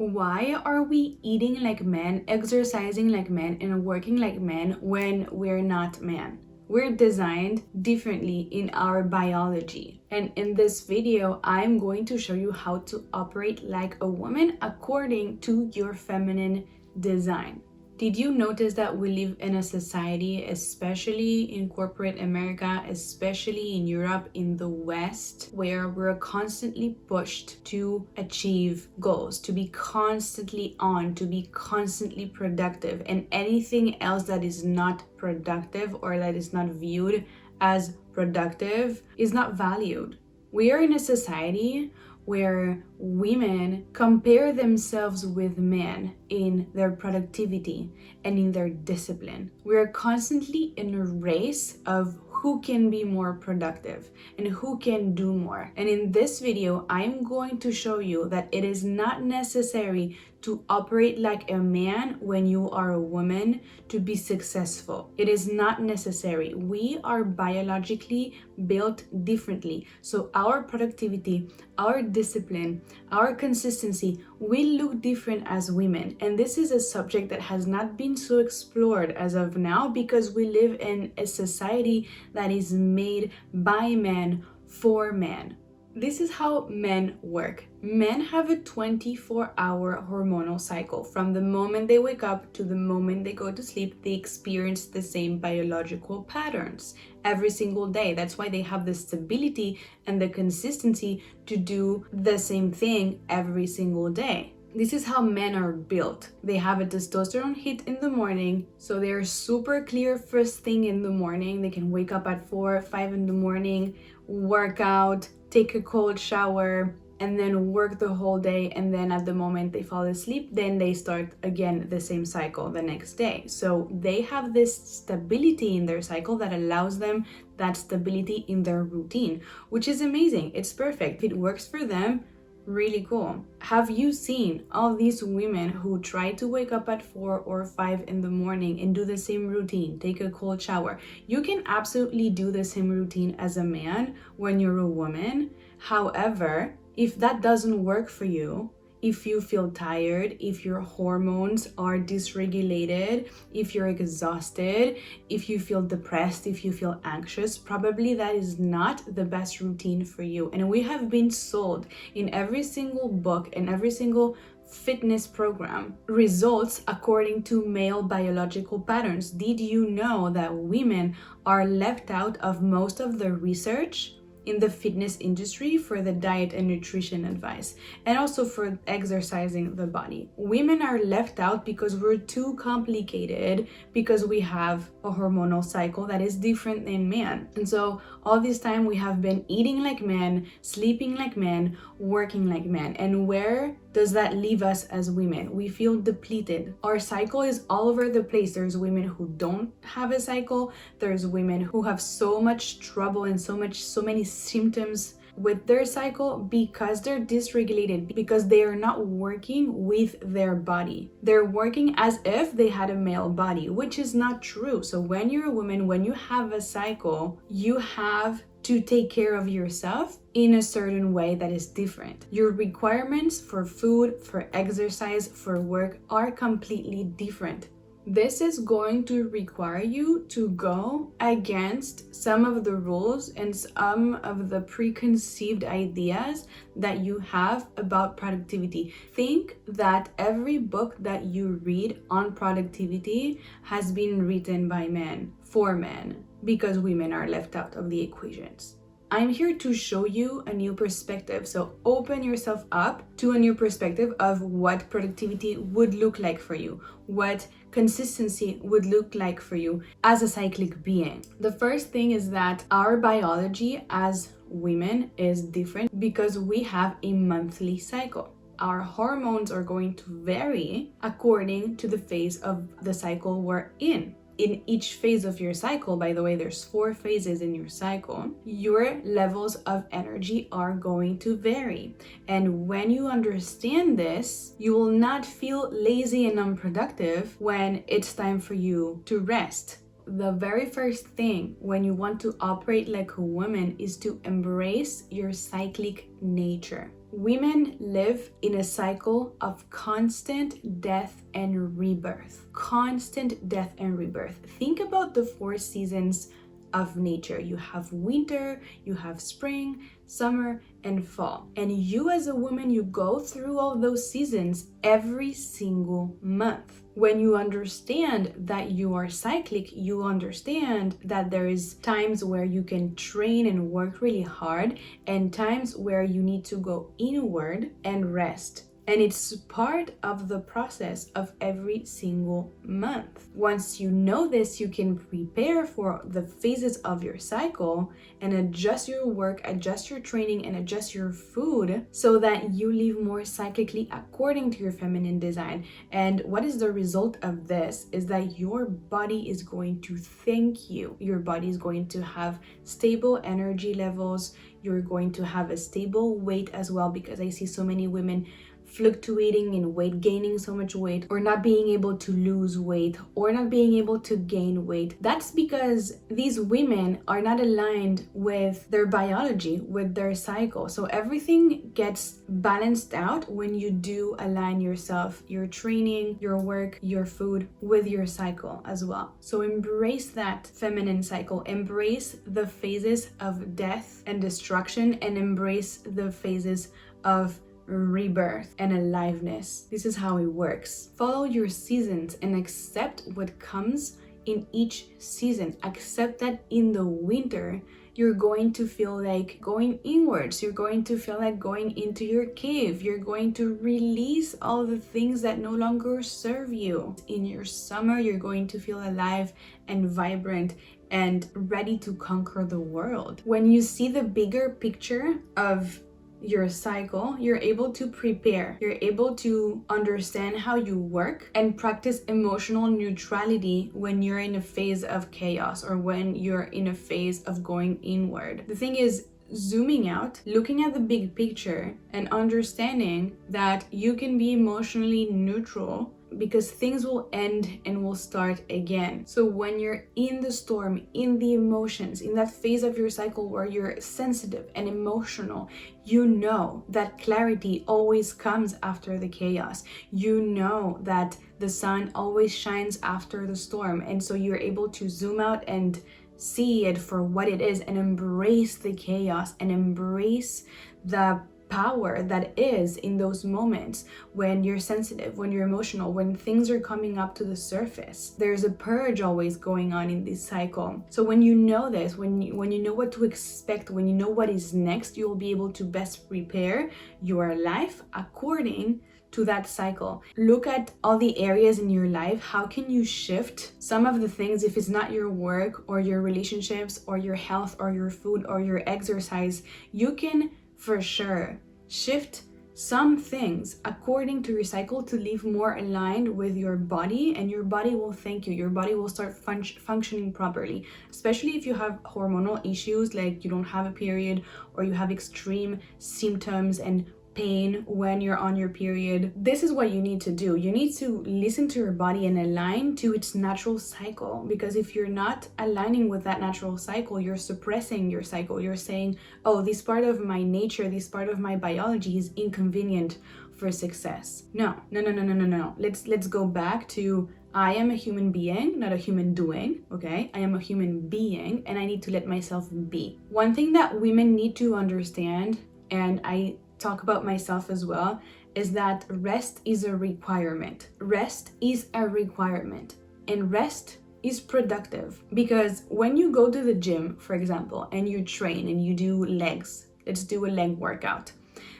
Why are we eating like men, exercising like men, and working like men when we're not men? We're designed differently in our biology. And in this video, I'm going to show you how to operate like a woman according to your feminine design. Did you notice that we live in a society, especially in corporate America, especially in Europe, in the West, where we're constantly pushed to achieve goals, to be constantly on, to be constantly productive, and anything else that is not productive or that is not viewed as productive is not valued. We are in a society where women compare themselves with men in their productivity and in their discipline. We are constantly in a race of who can be more productive and who can do more. And in this video, I'm going to show you that it is not necessary to operate like a man when you are a woman to be successful. It is not necessary. We are biologically built differently. So our productivity, our discipline, our consistency will look different as women. And this is a subject that has not been so explored as of now because we live in a society that is made by men for men. This is how men work. Men have a 24-hour hormonal cycle. From the moment they wake up to the moment they go to sleep, they experience the same biological patterns every single day. That's why they have the stability and the consistency to do the same thing every single day. This is how men are built. They have a testosterone hit in the morning, so they're super clear first thing in the morning. They can wake up at 4 or 5 in the morning, work out, take a cold shower, and then work the whole day. And then at the moment they fall asleep, then they start again the same cycle the next day. So they have this stability in their cycle that allows them that stability in their routine, which is amazing. It's perfect. If it works for them, really cool. Have you seen all these women who try to wake up at 4 or 5 in the morning and do the same routine, take a cold shower? You can absolutely do the same routine as a man when you're a woman. However, if that doesn't work for you, if you feel tired, if your hormones are dysregulated, if you're exhausted, if you feel depressed, if you feel anxious, probably that is not the best routine for you. And we have been sold in every single book and every single fitness program results according to male biological patterns. Did you know that women are left out of most of the research in the fitness industry for the diet and nutrition advice, and also for exercising the body? Women are left out because we're too complicated, because we have a hormonal cycle that is different than men. And so all this time we have been eating like men, sleeping like men, working like men. And where does that leave us as women? We feel depleted. Our cycle is all over the place. There's women who don't have a cycle. There's women who have so much trouble and so many symptoms with their cycle because they're dysregulated, because they are not working with their body. They're working as if they had a male body, which is not true. So when you're a woman, when you have a cycle, you have to take care of yourself in a certain way that is different. Your requirements for food, for exercise, for work are completely different. This is going to require you to go against some of the rules and some of the preconceived ideas that you have about productivity. Think that every book that you read on productivity has been written by men, for men, because women are left out of the equations. I'm here to show you a new perspective. So open yourself up to a new perspective of what productivity would look like for you, what consistency would look like for you as a cyclic being. The first thing is that our biology as women is different because we have a monthly cycle. Our hormones are going to vary according to the phase of the cycle we're in. In each phase of your cycle, by the way, there's 4 phases in your cycle, your levels of energy are going to vary. And when you understand this, you will not feel lazy and unproductive when it's time for you to rest. The very first thing when you want to operate like a woman is to embrace your cyclic nature. Women live in a cycle of constant death and rebirth. Constant death and rebirth. Think about the 4 seasons of nature. You have winter, you have spring, summer, and fall. And you as a woman, you go through all those seasons every single month. When you understand that you are cyclic, you understand that there is times where you can train and work really hard and times where you need to go inward and rest. And it's part of the process of every single month. Once you know this, you can prepare for the phases of your cycle and adjust your work, adjust your training, and adjust your food so that you live more cyclically according to your feminine design. And what is the result of this is that your body is going to thank you. Your body is going to have stable energy levels. You're going to have a stable weight as well, because I see so many women fluctuating in weight, gaining so much weight, or not being able to lose weight, or not being able to gain weight. That's because these women are not aligned with their biology, with their cycle. So everything gets balanced out when you do align yourself, your training, your work, your food with your cycle as well. So embrace that feminine cycle, embrace the phases of death and destruction, and embrace the phases of rebirth and aliveness. This is how it works. Follow your seasons and accept what comes in each season. Accept that in the winter, you're going to feel like going inwards. You're going to feel like going into your cave. You're going to release all the things that no longer serve you. In your summer, you're going to feel alive and vibrant and ready to conquer the world. When you see the bigger picture of your cycle, you're able to prepare, you're able to understand how you work and practice emotional neutrality when you're in a phase of chaos or when you're in a phase of going inward. The thing is, zooming out, looking at the big picture and understanding that you can be emotionally neutral, because things will end and will start again. So when you're in the storm, in the emotions, in that phase of your cycle where you're sensitive and emotional, you know that clarity always comes after the chaos. You know that the sun always shines after the storm. And so you're able to zoom out and see it for what it is and embrace the chaos and embrace the power that is in those moments when you're sensitive, when you're emotional, when things are coming up to the surface. There's a purge always going on in this cycle. So when you know this, when you know what to expect, when you know what is next, you'll be able to best prepare your life according to that cycle. Look at all the areas in your life. How can you shift some of the things? If it's not your work or your relationships or your health or your food or your exercise, you can for sure shift some things according to your cycle to live more aligned with your body, and your body will thank you. Your body will start functioning properly, especially if you have hormonal issues like you don't have a period or you have extreme symptoms and pain when you're on your period. This is what you need to do. You need to listen to your body and align to its natural cycle, because if you're not aligning with that natural cycle, you're suppressing your cycle. You're saying, oh, this part of my nature, this part of my biology is inconvenient for success. No. Let's go back to I am a human being, not a human doing, okay? I am a human being and I need to let myself be. One thing that women need to understand, and I talk about myself as well, is that rest is a requirement. Rest is a requirement, and rest is productive, because when you go to the gym, for example, and you train and you do legs, let's do a leg workout.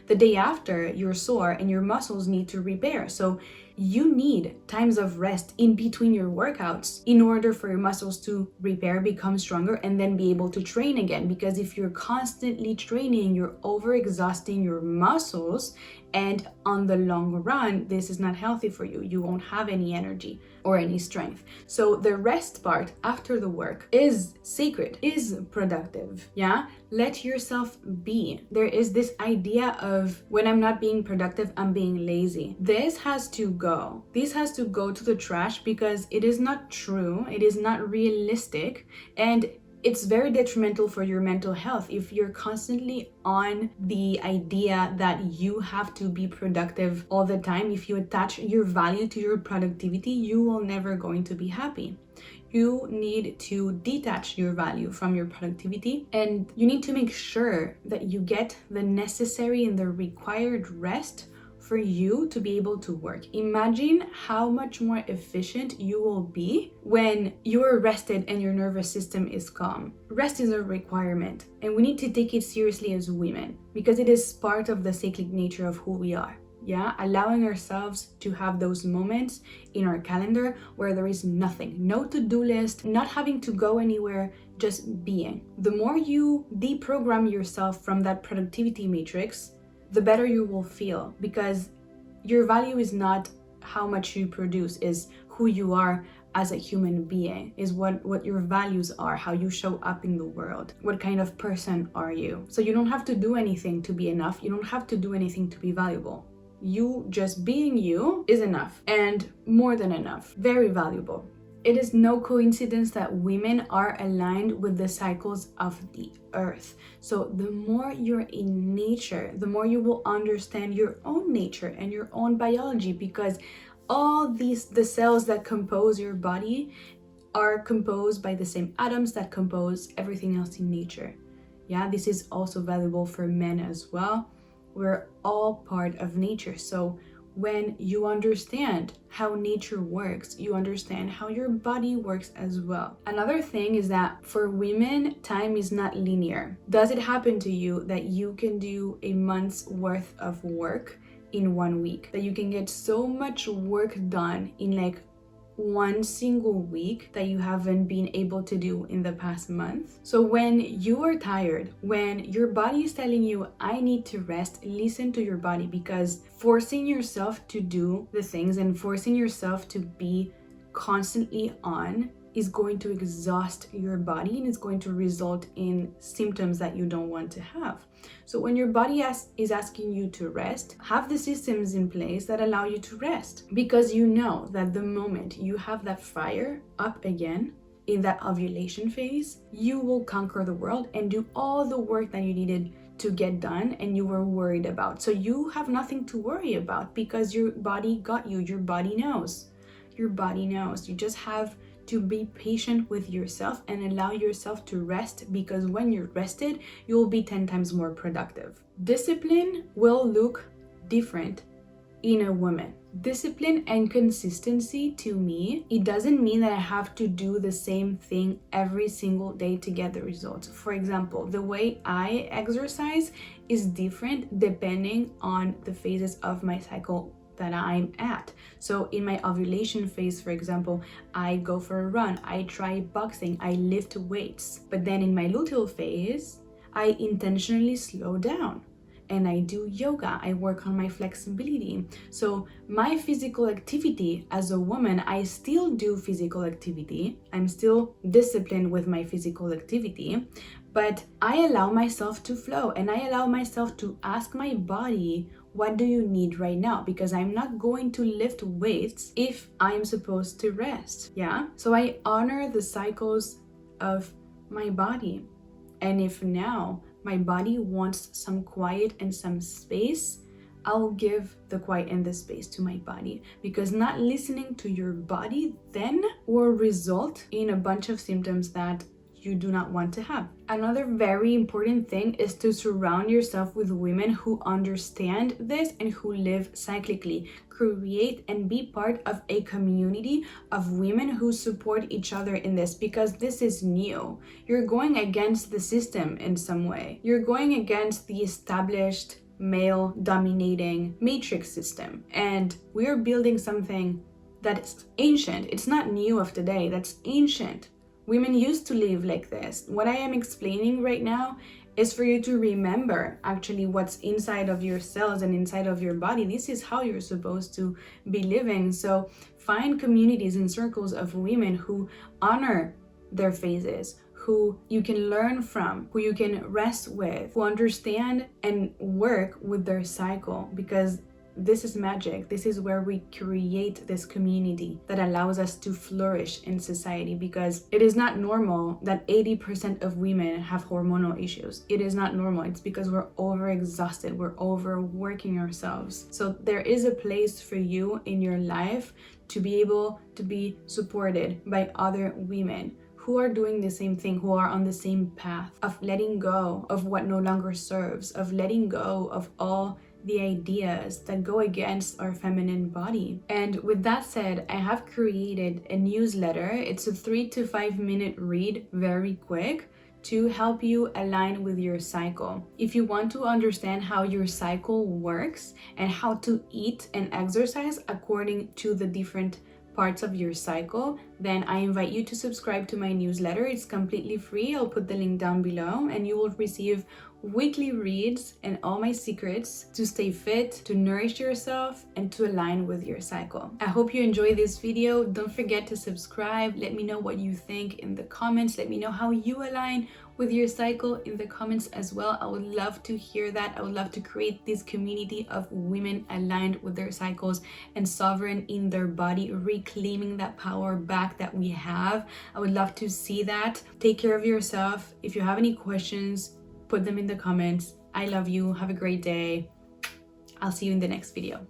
The day after, you're sore and your muscles need to repair. So you need times of rest in between your workouts in order for your muscles to repair, become stronger, and then be able to train again. Because if you're constantly training, you're overexhausting your muscles, and on the long run, this is not healthy for you. You won't have any energy or any strength. So the rest part after the work is sacred, is productive. Yeah, let yourself be. There is this idea of when I'm not being productive, I'm being lazy. This has to go. This has to go to the trash, because it is not true. It is not realistic. And it's very detrimental for your mental health if you're constantly on the idea that you have to be productive all the time. If you attach your value to your productivity, you will never going to be happy. You need to detach your value from your productivity, and you need to make sure that you get the necessary and the required rest for you to be able to work. Imagine how much more efficient you will be when you're rested and your nervous system is calm. Rest is a requirement, and we need to take it seriously as women because it is part of the cyclic nature of who we are. Yeah, allowing ourselves to have those moments in our calendar where there is nothing, no to-do list, not having to go anywhere, just being. The more you deprogram yourself from that productivity matrix, the better you will feel, because your value is not how much you produce, is who you are as a human being, is what your values are, how you show up in the world, what kind of person are you. So you don't have to do anything to be enough, you don't have to do anything to be valuable. You just being you is enough, and more than enough, very valuable. It is no coincidence that women are aligned with the cycles of the earth. So the more you're in nature, the more you will understand your own nature and your own biology, because all the cells that compose your body are composed by the same atoms that compose everything else in nature. Yeah, this is also valuable for men as well. We're all part of nature. So when you understand how nature works, you understand how your body works as well. Another thing is that for women, time is not linear. Does it happen to you that you can do a month's worth of work in 1 week? That you can get so much work done in like one single week that you haven't been able to do in the past month? So when you are tired, when your body is telling you, I need to rest, listen to your body, because forcing yourself to do the things and forcing yourself to be constantly on is going to exhaust your body and it's going to result in symptoms that you don't want to have. So when your body is asking you to rest, have the systems in place that allow you to rest, because you know that the moment you have that fire up again in that ovulation phase, you will conquer the world and do all the work that you needed to get done and you were worried about. So you have nothing to worry about because your body got you. Your body knows. Your body knows. You just have to be patient with yourself and allow yourself to rest, because when you're rested, you'll be 10 times more productive. Discipline will look different in a woman. Discipline and consistency, to me, it doesn't mean that I have to do the same thing every single day to get the results. For example, the way I exercise is different depending on the phases of my cycle that I'm at. So in my ovulation phase, for example, I go for a run, I try boxing, I lift weights. But then in my luteal phase, I intentionally slow down and I do yoga, I work on my flexibility. So my physical activity as a woman, I still do physical activity. I'm still disciplined with my physical activity, but I allow myself to flow and I allow myself to ask my body, what do you need right now? Because I'm not going to lift weights if I'm supposed to rest. Yeah. So I honor the cycles of my body. And if now my body wants some quiet and some space, I'll give the quiet and the space to my body, because not listening to your body then will result in a bunch of symptoms that you do not want to have. Another very important thing is to surround yourself with women who understand this and who live cyclically. Create and be part of a community of women who support each other in this, because this is new. You're going against the system in some way. You're going against the established male dominating matrix system, and we're building something that is ancient. It's not new of today, that's ancient. Women used to live like this. What I am explaining right now is for you to remember actually what's inside of your cells and inside of your body. This is how you're supposed to be living. So find communities and circles of women who honor their phases, who you can learn from, who you can rest with, who understand and work with their cycle, because this is magic. This is where we create this community that allows us to flourish in society, because it is not normal that 80% of women have hormonal issues. It is not normal. It's because we're overexhausted. We're overworking ourselves. So there is a place for you in your life to be able to be supported by other women who are doing the same thing, who are on the same path of letting go of what no longer serves, of letting go of all the ideas that go against our feminine body. And with that said, I have created a newsletter. It's a 3 to 5 minute read, very quick, to help you align with your cycle. If you want to understand how your cycle works and how to eat and exercise according to the different parts of your cycle, then I invite you to subscribe to my newsletter. It's completely free. I'll put the link down below, and you will receive weekly reads and all my secrets to stay fit, to nourish yourself, and to align with your cycle. I hope you enjoy this video. Don't forget to subscribe. Let me know what you think in the comments. Let me know how you align with your cycle in the comments as well. I would love to hear that. I would love to create this community of women aligned with their cycles and sovereign in their body, reclaiming that power back that we have. I would love to see that. Take care of yourself. If you have any questions, put them in the comments. I love you. Have a great day. I'll see you in the next video.